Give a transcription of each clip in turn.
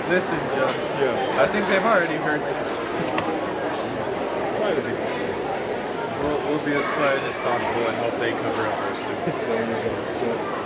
This is just, Yeah. I think they've already heard. Try to be. We'll be as quiet as possible and hope they cover up our stupid. There you go. Yeah.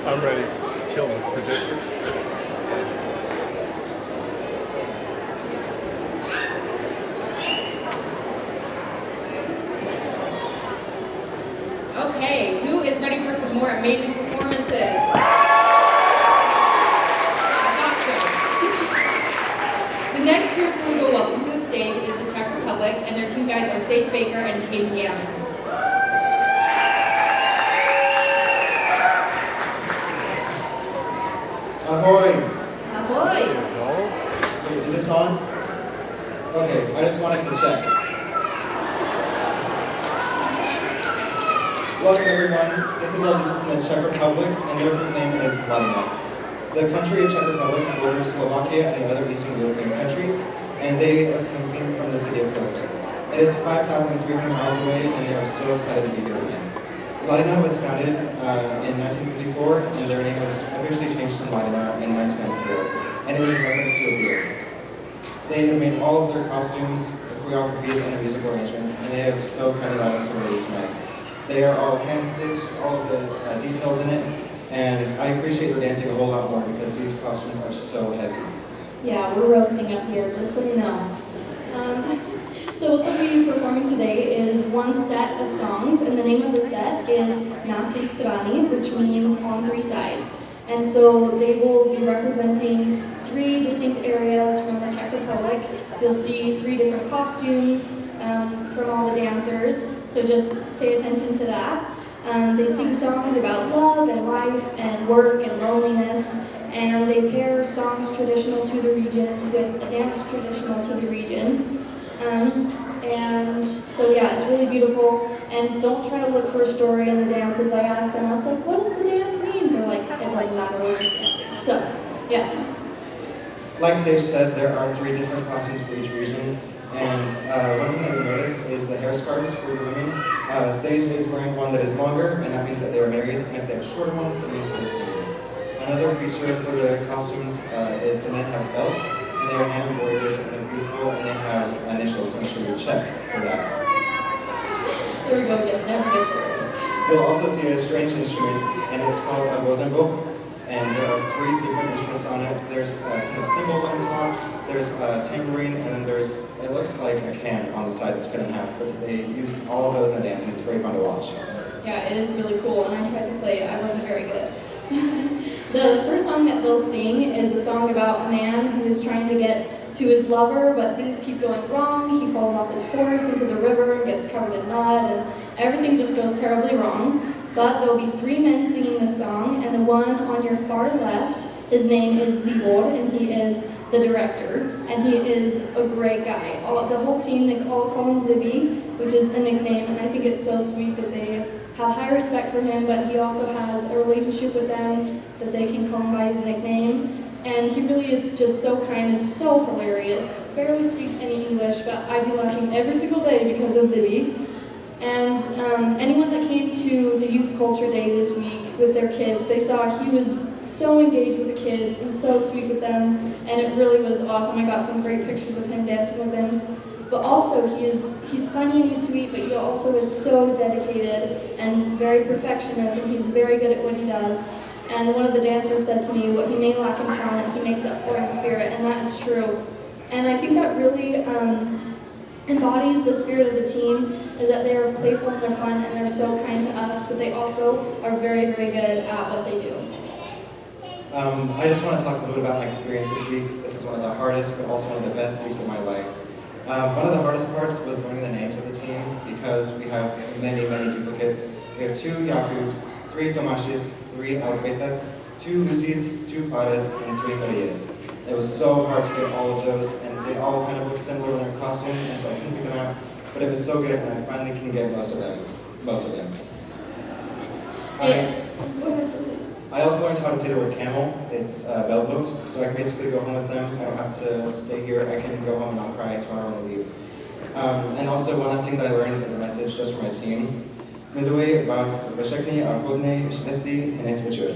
I'm ready. Kill the projectors. Okay, who is ready for some more amazing performances? The next group who will go welcome to the stage is the Czech Republic, and their two guys are Sage Baker and Katie Gammon. Ahoy! Ahoy! Wait, is this on? Okay, I just wanted to check. Welcome everyone. This is our group from the Czech Republic, and their group name is Latvia. The country of Czech Republic borders Slovakia and the other Eastern European countries, and they are coming from the city of Pilsen. It is 5,300 miles away, and they are so excited to be here again. Latina was founded in 1954, and their name was officially changed to Latina in 1994, and it was in reference to a beer. They have made all of their costumes, the choreographies, and the musical arrangements, and they have so kindly allowed us to release tonight. They are all hand-stitched, all of the details in it, and I appreciate their dancing a whole lot more because these costumes are so heavy. Yeah, we're roasting up here, just so you know. So what they'll be performing today is one set of songs, and the name of the set is Na tri strany, which means on three sides. And so they will be representing three distinct areas from the Czech Republic. You'll see three different costumes from all the dancers, so just pay attention to that. They sing songs about love and life and work and loneliness, and they pair songs traditional to the region with a dance traditional to the region. And so yeah, it's really beautiful. And don't try to look for a story in the dances. I asked them, I was like, what does the dance mean? They're like, it doesn't matter, we're just dancing. So, yeah. Like Sage said, there are three different costumes for each region, and one thing that we notice is the haircarves for the women. Sage is wearing one that is longer, and that means that they are married, and if they have shorter ones, it means they're single. Another feature for the costumes is the men have belts, and they are hand embroidered, and they're beautiful, and they have initials, so make sure you check for that. There we go again, never gets old. You'll also see a strange instrument, and it's called a bozembo, and there are three different instruments on it. There's kind of cymbals on top, there's a tambourine, and then there's, it looks like a can on the side that's cut in half, but they use all of those in the dance, and it's very fun to watch. Yeah, it is really cool, and I tried to play it. I wasn't very good. The first song that they'll sing is a song about a man who is trying to get to his lover, but things keep going wrong. He falls off his horse into the river and gets covered in mud, and everything just goes terribly wrong. But there'll be three men singing this song, and the one on your far left, his name is Libor, and he is the director, and he is a great guy. The whole team, they all call him Libby, which is a nickname, and I think it's so sweet that they have high respect for him, but he also has a relationship with them that they can call him by his nickname. And he really is just so kind and so hilarious. Barely speaks any English, but I be laughing every single day because of Libby. And anyone that came to the Youth Culture Day this week with their kids, they saw he was so engaged with the kids and so sweet with them, and it really was awesome. I got some great pictures of him dancing with them. But also, he's funny and he's sweet, but he also is so dedicated and very perfectionist, and he's very good at what he does. And one of the dancers said to me, what he may lack in talent, he makes up for in spirit, and that is true. And I think that really embodies the spirit of the team is that they are playful and they're fun and they're so kind to us, but they also are very, very good at what they do. I just want to talk a little bit about my experience this week. This is one of the hardest, but also one of the best weeks of my life. One of the hardest parts was learning the names of the team because we have many, many duplicates. We have 2 Jakubs, 3 Tomashes, 3 Elzbietas, 2 Lucys, 2 Claras, and 3 Marias. It was so hard to get all of those, and they all kind of look similar in their costume, and so I couldn't pick them out. But it was so good, and I finally can get most of them. I also learned how to say the word camel. It's Belboot, so I can basically go home with them. I don't have to stay here. I can go home and not cry tomorrow when I leave. And also, one last thing that I learned is a message just for my team. Miluji vás všechny a hodně štěstí dnes večer.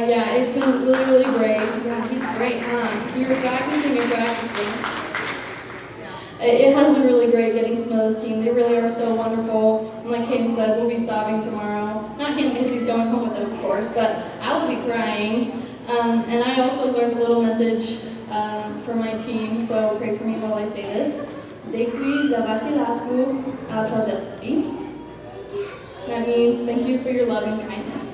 Yeah, it's been really, really great. Yeah, he's great, huh? We were practicing and practicing. It has been really great getting to know this team. They really are so wonderful. And like Hayden said, we'll be sobbing tomorrow. Not him because he's going home with them, of course, but I will be crying. And I also learned a little message for my team, so pray for me while I say this. Děkuji za vaši lásku a přátelství. That means thank you for your love and kindness.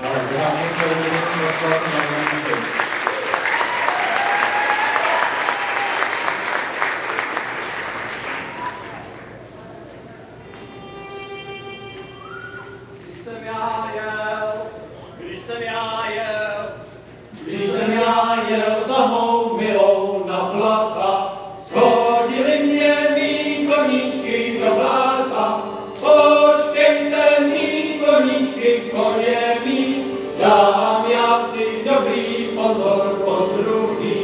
All right, without any further ado, let's welcome everyone to stage. Když jsem já jel za mou milou na plata, shodili mě mý koníčky do bláta. Počkejte mý koníčky, koně mý, dám já si dobrý pozor po druhý.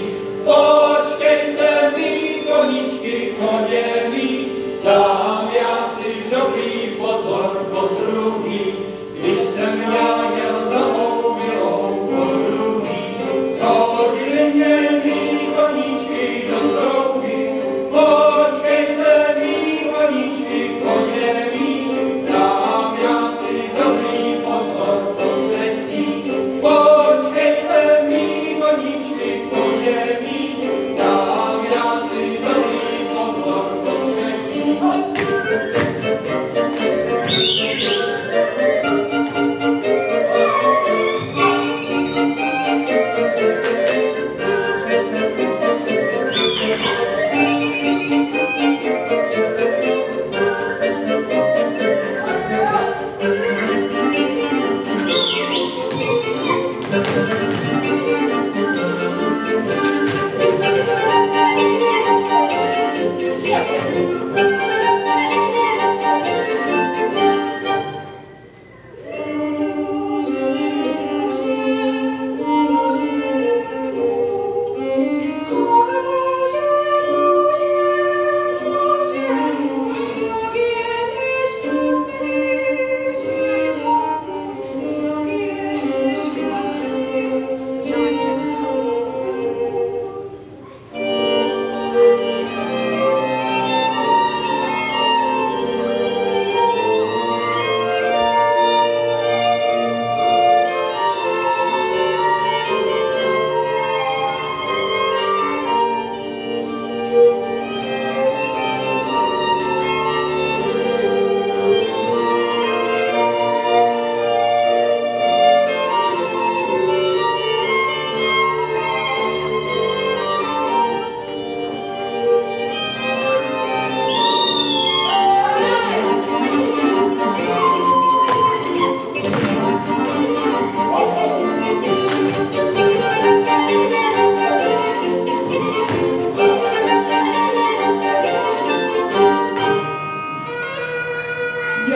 Počkejte mý koníčky, koně mý, dám já si dobrý pozor po druhý. Když jsem já jel za mou milou po druhý, shodili mě mý koníčky do strouhy. Počkejte mý koníčky, koně mý, dám já si dobrý pozor po třetí. Počkejte mý koníčky, koně mý, dám já si dobrý pozor po třetí.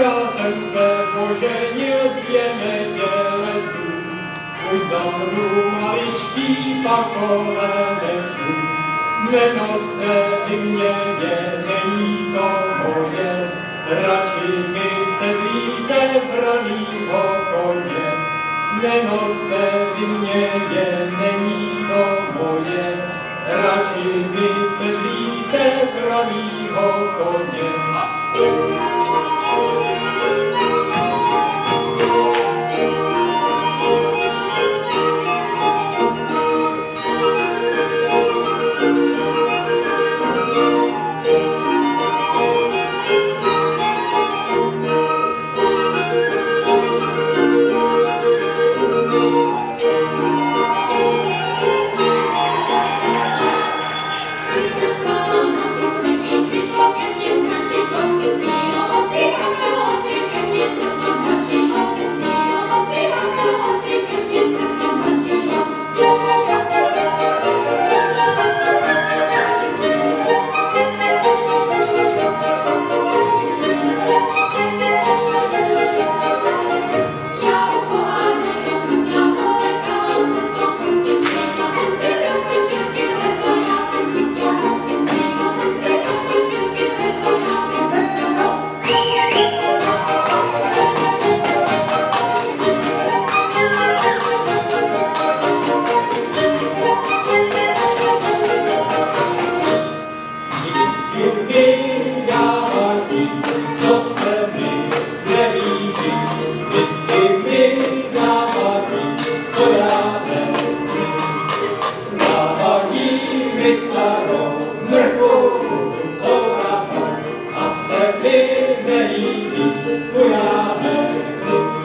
Já jsem se poženil 2 neděle sú, už zamru maličký pakolem nesu. Nenoste i mě, není to moje, radši mi sedlíte branýho koně. Nenoste i mě, není to moje, radši mi sedlíte branýho koně. mi starou mrchovu souradnou a se mi nelíbí, tu já nechci.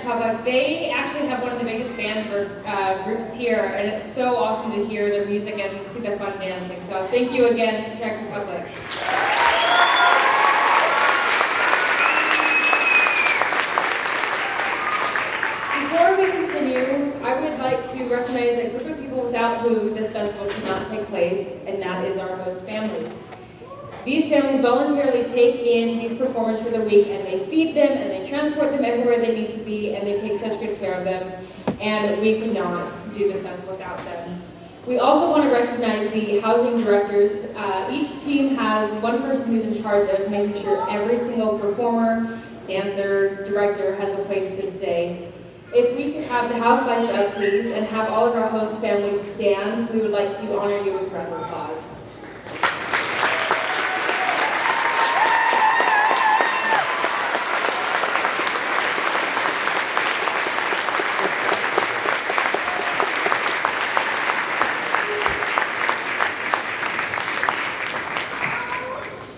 Republic, they actually have one of the biggest bands or groups here, and it's so awesome to hear their music and see the fun dancing. So thank you again to Czech Republic. Before we continue, I would like to recognize a group of people without whom this festival cannot take place, and that is our host families. These families voluntarily take in these performers for the week, and they feed them, and they transport them everywhere they need to be, and they take such good care of them, and we could not do this festival without them. We also want to recognize the housing directors. Each team has one person who's in charge of making sure every single performer, dancer, director has a place to stay. If we could have the house lights up, please, and have all of our host families stand, we would like to honor you with a round of applause.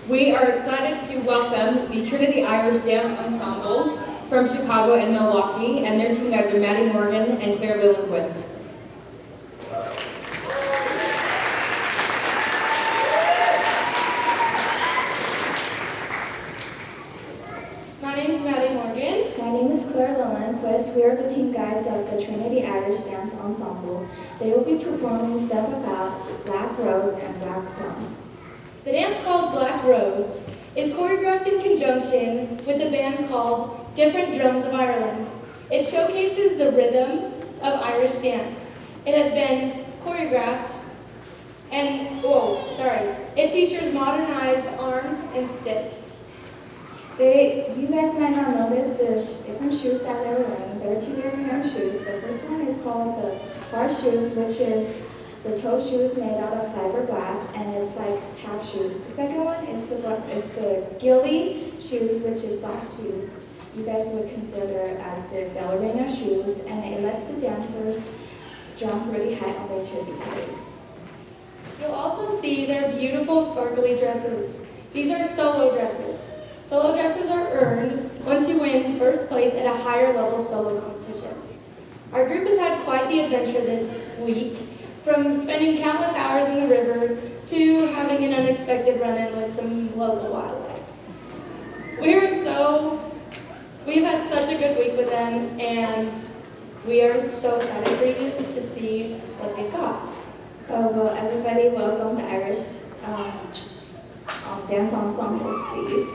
We are excited to welcome the Trinity Irish Dance Ensemble from Chicago and Milwaukee, and their team guides are Maddie Morgan and Claire Lillenquist. My name is Maddie Morgan. My name is Claire Lillenquist. We are the team guides of the Trinity Irish Dance Ensemble. They will be performing Step About, Black Rose, and Black Throne. The dance called Black Rose is choreographed in conjunction with a band called Different Drums of Ireland. It showcases the rhythm of Irish dance. It has been choreographed and, it features modernized arms and sticks. You guys might not notice the different shoes that they're wearing. There are two different kind of shoes. The first one is called the bar shoes, which is the toe shoes made out of fiberglass, and it's like tap shoes. The second one is the gilly shoes, which is soft shoes. You guys would consider as the ballerina shoes, and it lets the dancers jump really high on their tippy toes. You'll also see their beautiful sparkly dresses. These are solo dresses. Solo dresses are earned once you win first place at a higher level solo competition. Our group has had quite the adventure this week, from spending countless hours in the river to having an unexpected run-in with some local wildlife. We've had such a good week with them, and we are so excited for you to see what they've got. Oh, well, everybody welcome the Irish dance ensembles, please.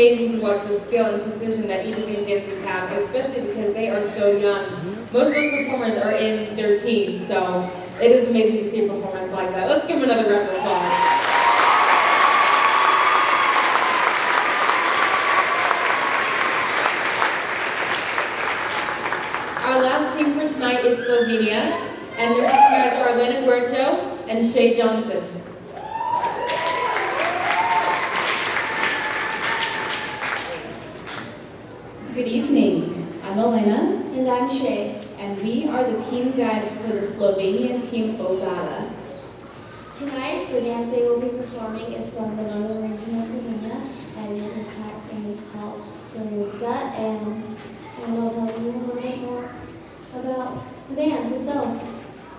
amazing to watch the skill and precision that each of these dancers have, especially because they are so young. Most of those performers are in their teens, so it is amazing to see a performance like that. Let's give them another round of applause. Our last team for tonight is Slovenia, and their guides are Elena Guercho and Shay Johnson. Good evening. I'm Elena. And I'm Shay. And we are the team guides for the Slovenian team Ozara. Tonight, the dance they will be performing is from the northern region of Slovenia, and it's called Bolivia, and I'll tell you a little bit more about the dance itself.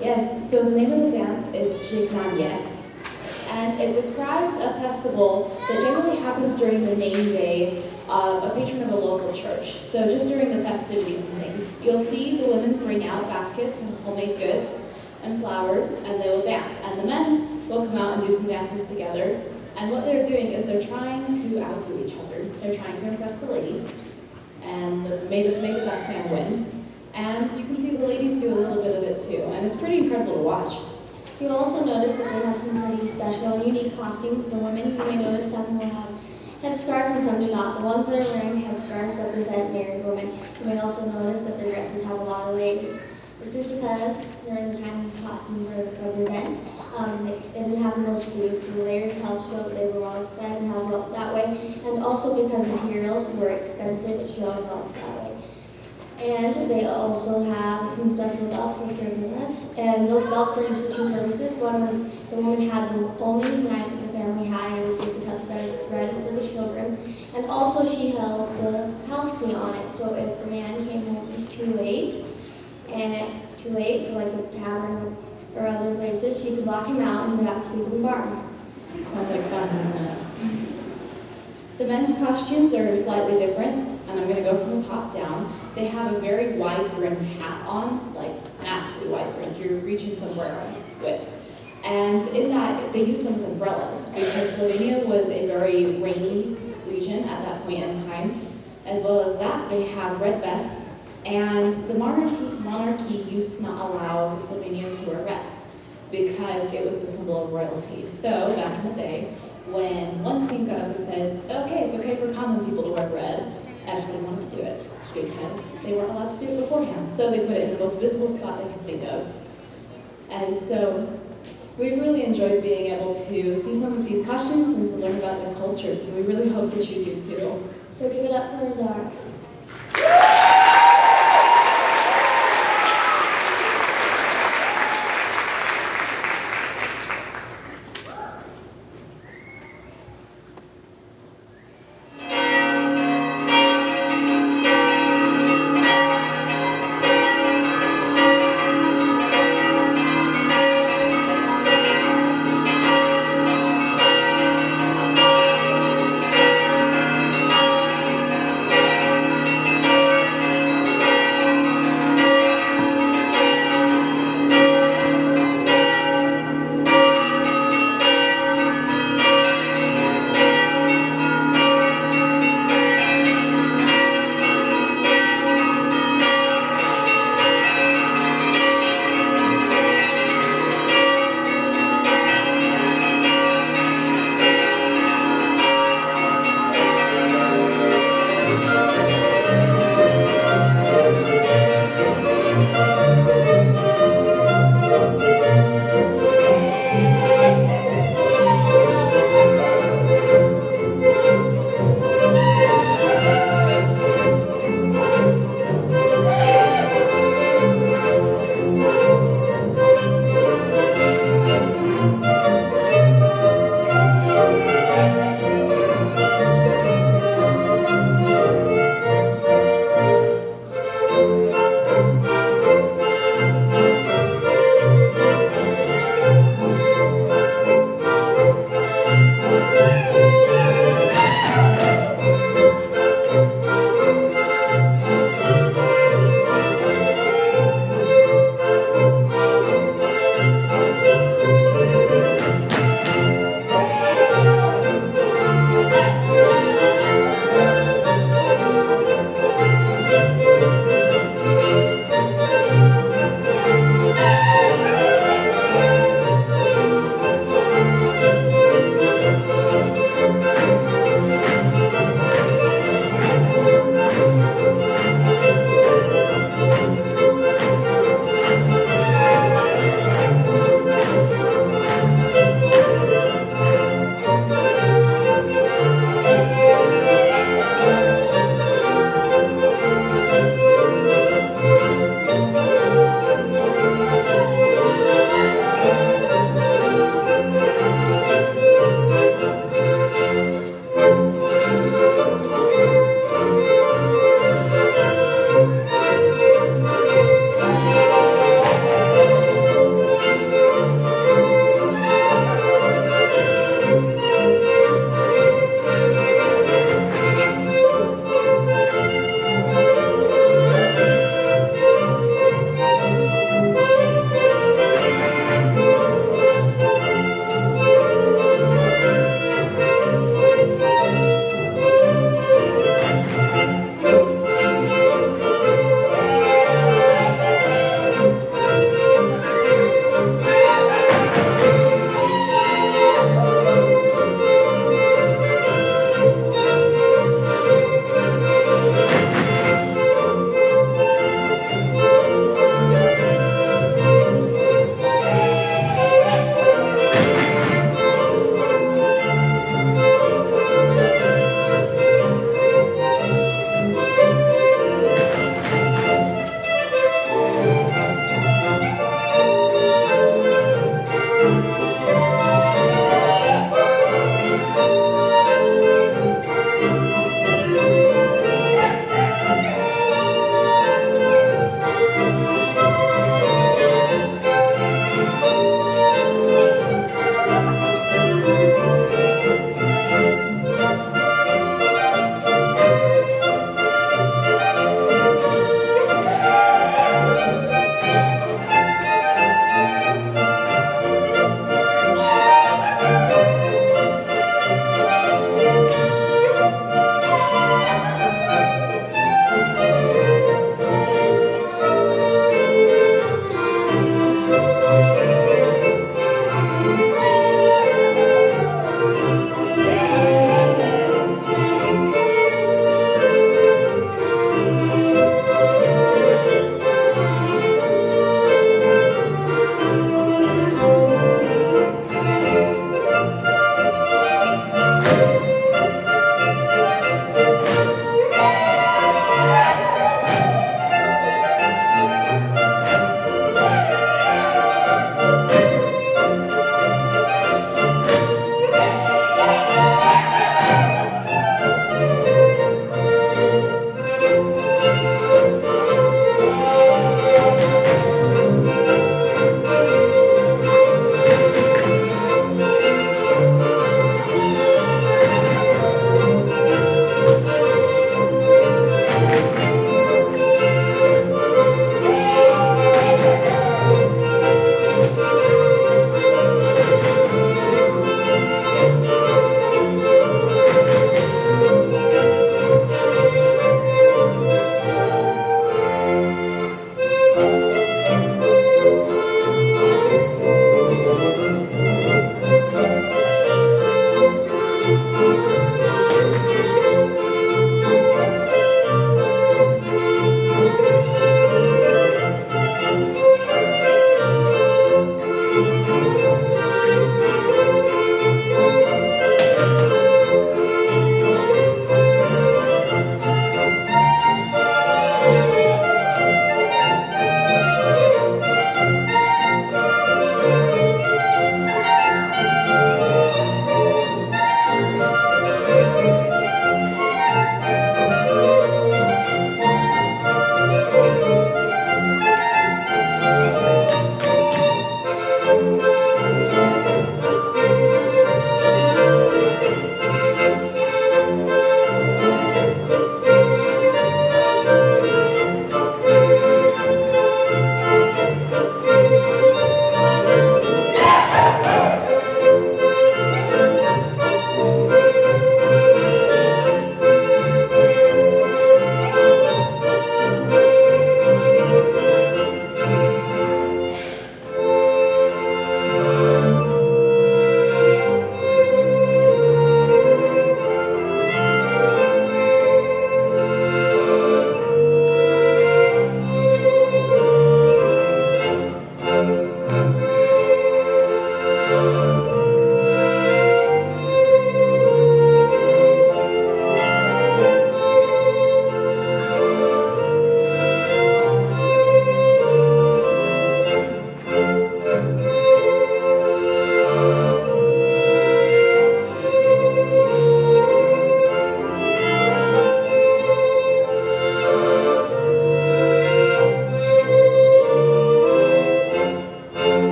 Yes, so the name of the dance is Žegnanje, and it describes a festival that generally happens during the name day of a patron of a local church. So just during the festivities and things, you'll see the women bring out baskets and homemade goods and flowers, and they will dance. And the men will come out and do some dances together. And what they're doing is they're trying to outdo each other. They're trying to impress the ladies, and may the best man win. And you can see the ladies do a little bit of it too, and it's pretty incredible to watch. You'll also notice that they have some pretty special and unique costumes. The women, you may notice some will have headscarves and some do not. The ones that are wearing headscarves represent married women. You may also notice that their dresses have a lot of layers. This is because during the time these costumes represent, they didn't have the most food, so the layers helped show that they were well fed and had wealth that way. And also because materials were expensive, it showed wealth that way. And they also have some special belts with ribbons, and those belts were used for two purposes. One was the woman had the only knife that the family had, and it was used to cut bread for the children. And also she held the house key on it, so if the man came home too late for like a tavern or other places, she could lock him out and he would have to sleep in the barn. Sounds like fun, doesn't it? The men's costumes are slightly different, and I'm going to go from the top down. They have a very wide-brimmed hat on, like massively wide-brimmed. You're reaching somewhere with. And in that, they use them as umbrellas because Slovenia was a very rainy region at that point in time. As well as that, they have red vests, and the monarchy used to not allow the Slovenians to wear red because it was the symbol of royalty. So back in the day, when one queen got up and said, okay, it's okay for common people to wear red, everybody wanted to do it because they weren't allowed to do it beforehand. So they put it in the most visible spot they could think of. And so we really enjoyed being able to see some of these costumes and to learn about their cultures, and we really hope that you do too. So give it up for Azar.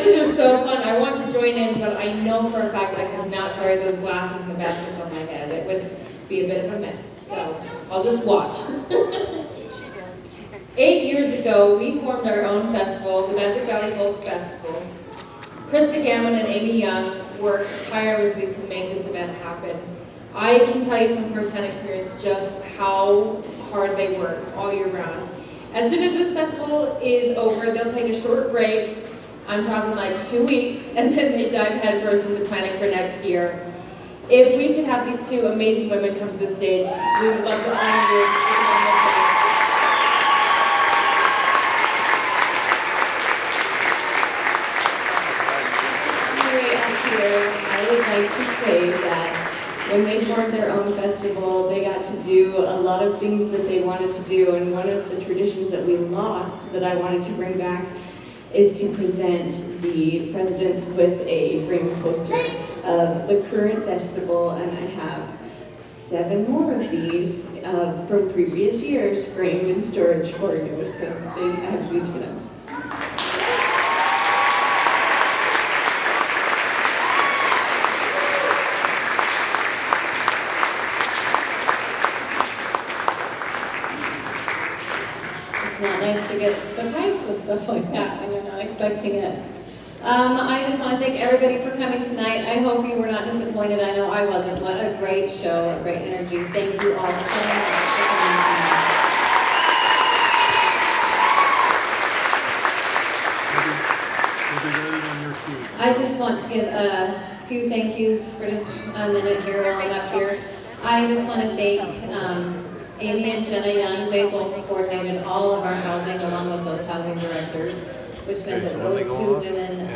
dances are so fun. I want to join in, but I know for a fact I could not carry those glasses and the baskets on my head. It would be a bit of a mess. So I'll just watch. 8 years ago, we formed our own festival, the Magic Valley Folk Festival. Krista Gammon and Amy Young worked tirelessly to make this event happen. I can tell you from first-hand experience just how hard they work all year round. As soon as this festival is over, they'll take a short break. I'm talking like 2 weeks, and then they dive headfirst into planning for next year. If we could have these two amazing women come to the stage, we would love to honor you. I would like to say that when they formed their own festival, they got to do a lot of things that they wanted to do, and one of the traditions that we lost that I wanted to bring back is to present the presidents with a framed poster of the current festival, and I have 7 more of these from previous years framed in storage for you, so I have these for them. Not nice to get surprised with stuff like that when you're not expecting it. I just want to thank everybody for coming tonight. I hope you were not disappointed. I know I wasn't. What a great show, a great energy. Thank you all so much for coming tonight. I just want to give a few thank yous for just a minute here while I'm up here. I just want to thank Amy and Jenna Young. They both coordinated all of our housing along with those housing directors, which meant that those 2 women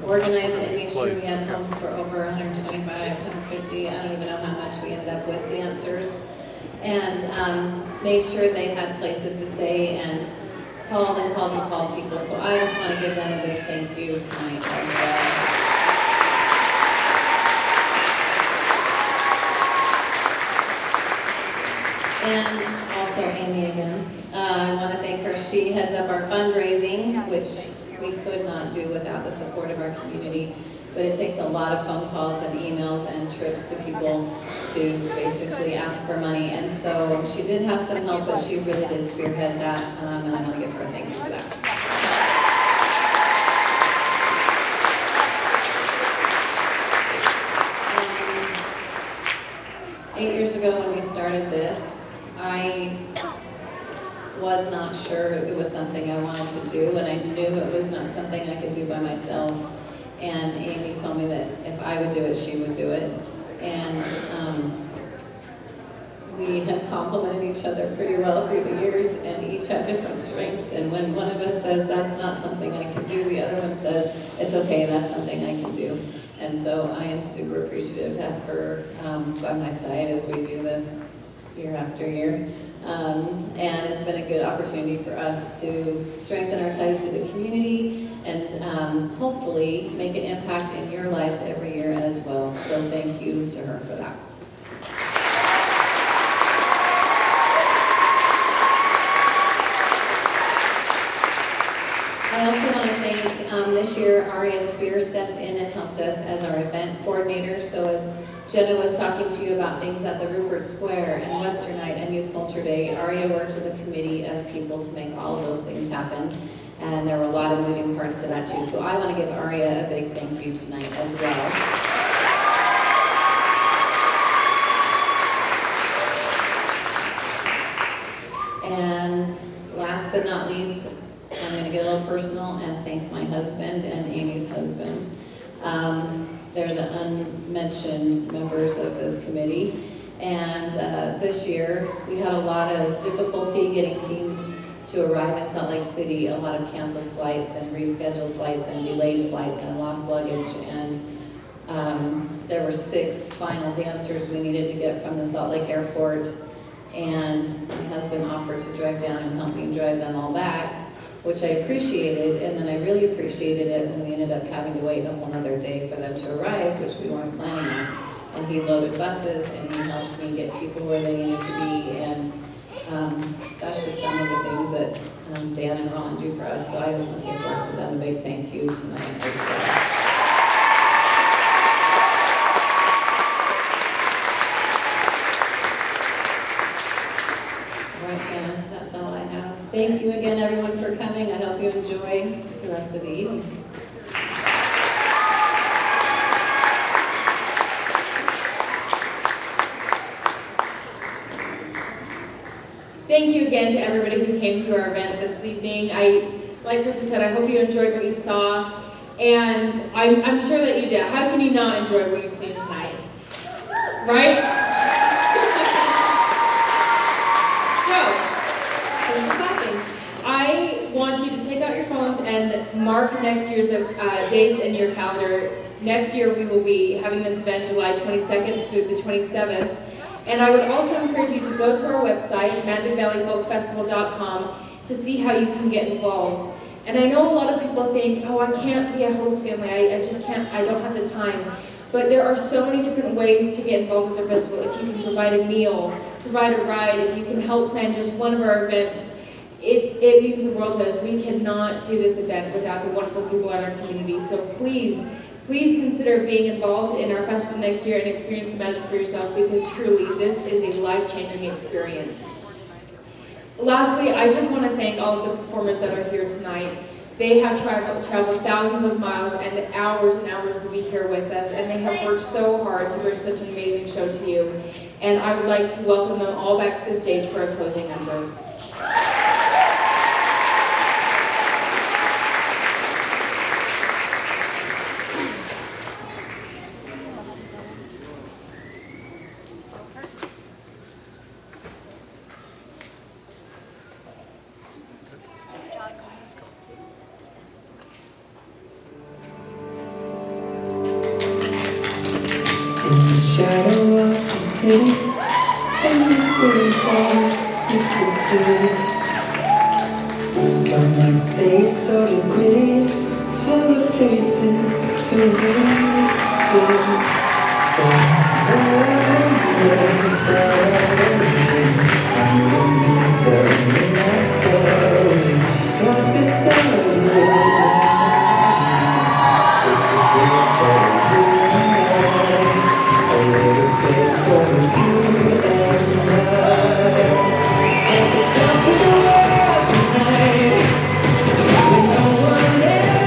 organized and made sure we had homes for over 125, 150, I don't even know how much we ended up with dancers, and made sure they had places to stay and called people. So I just want to give them a big thank you tonight as well. And also Amy again. I want to thank her. She heads up our fundraising, which we could not do without the support of our community. But it takes a lot of phone calls and emails and trips to people to basically ask for money. And so she did have some help, but she really did spearhead that, and I want to give her a thank you for that. 8 years ago when we started this, I was not sure it was something I wanted to do, and I knew it was not something I could do by myself. And Amy told me that if I would do it, she would do it. And we have complemented each other pretty well through the years, and each have different strengths. And when one of us says, that's not something I can do, the other one says, it's okay, that's something I can do. And so I am super appreciative to have her by my side as we do this year after year. And it's been a good opportunity for us to strengthen our ties to the community and hopefully make an impact in your lives every year as well. So thank you to her for that. I also want to thank, this year, Aria Spear stepped in and helped us as our event coordinator. So as Jenna was talking to you about things at the Rupert Square and Western Night and Youth Culture Day, Aria worked with a committee of people to make all of those things happen. And there were a lot of moving parts to that too. So I want to give Aria a big thank you tonight as well. And last but not least, I'm going to get a little personal and thank my husband and Amy's husband. They're the unmentioned members of this committee. And this year, we had a lot of difficulty getting teams to arrive in Salt Lake City, a lot of canceled flights and rescheduled flights and delayed flights and lost luggage. And there were 6 final dancers we needed to get from the Salt Lake airport. And my husband offered to drive down and help me drive them all back, which I appreciated, and then I really appreciated it when we ended up having to wait a whole other day for them to arrive, which we weren't planning on. And he loaded buses, and he helped me get people where they needed to be, and that's just some of the things that Dan and Ron do for us. So I just want to give both of them a big thank you tonight as well. All right, Jenna, that's all I have. Thank you again, everyone, for coming. I hope you enjoy the rest of the evening. Thank you again to everybody who came to our event this evening. Like Krista said, I hope you enjoyed what you saw, and I'm sure that you did. How can you not enjoy what you've seen tonight? Right? So, finish clapping. I want you to take out your phones and mark next year's dates in your calendar. Next year we will be having this event July 22nd through the 27th. And I would also encourage you to go to our website, magicvalleyfolkfestival.com, to see how you can get involved. And I know a lot of people think, oh, I can't be a host family, I just can't, I don't have the time. But there are so many different ways to get involved with the festival. If you can provide a meal, provide a ride, if you can help plan just one of our events, it means the world to us. We cannot do this event without the wonderful people in our community. So please consider being involved in our festival next year and experience the magic for yourself, because truly, this is a life-changing experience. Lastly, I just want to thank all of the performers that are here tonight. They have traveled thousands of miles and hours to be here with us, and they have worked so hard to bring such an amazing show to you. And I would like to welcome them all back to the stage for a closing number. In the shadow of the city, and the days all disappear. Some might say it's sort of gritty, full of faces to read. But there's that I'm gonna be the midnight story. Got the stars moving. It's a place for you. A little space for you and I. At the top of the world tonight, with no one else.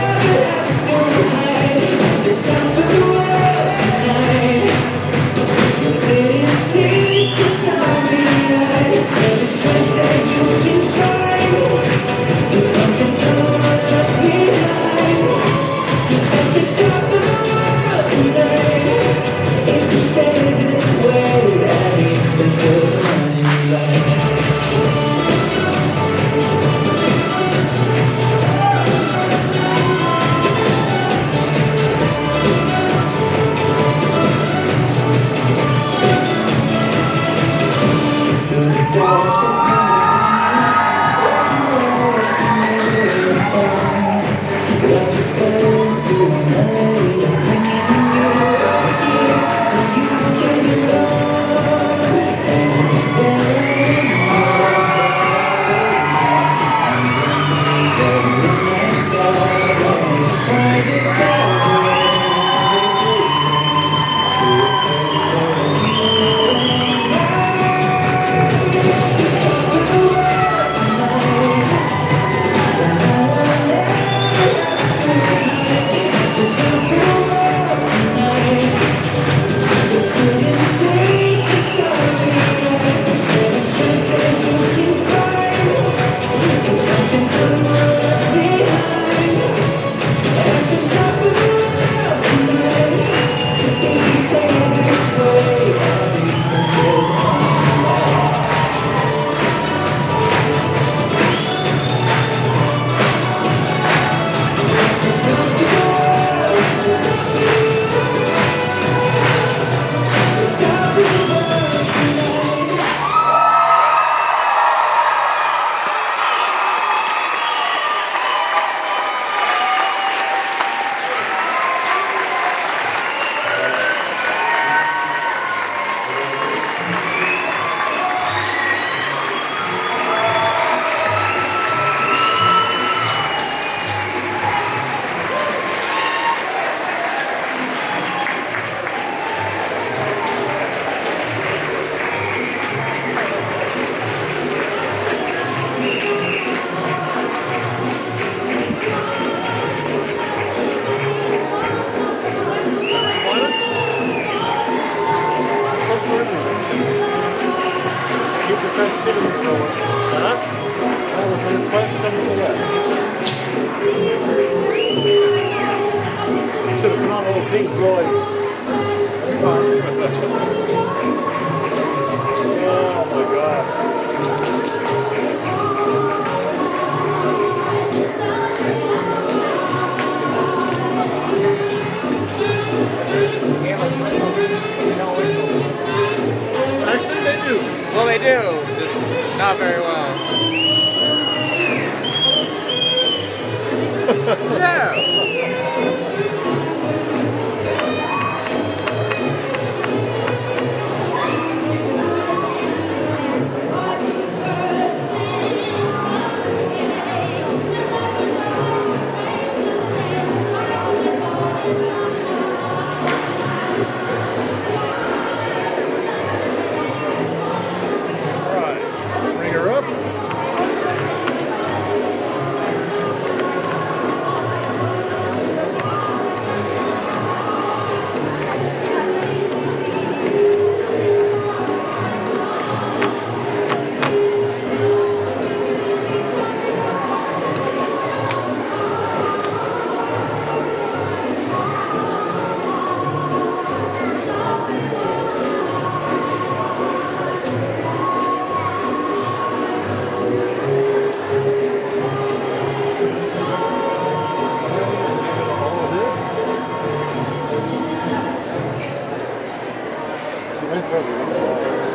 Huh? That was a request from Celeste. Should have put on a little Pink Floyd. Oh my gosh. Actually, they do. Well, they do, just not very well. So, Alright, bring her up. All of this. You went over it.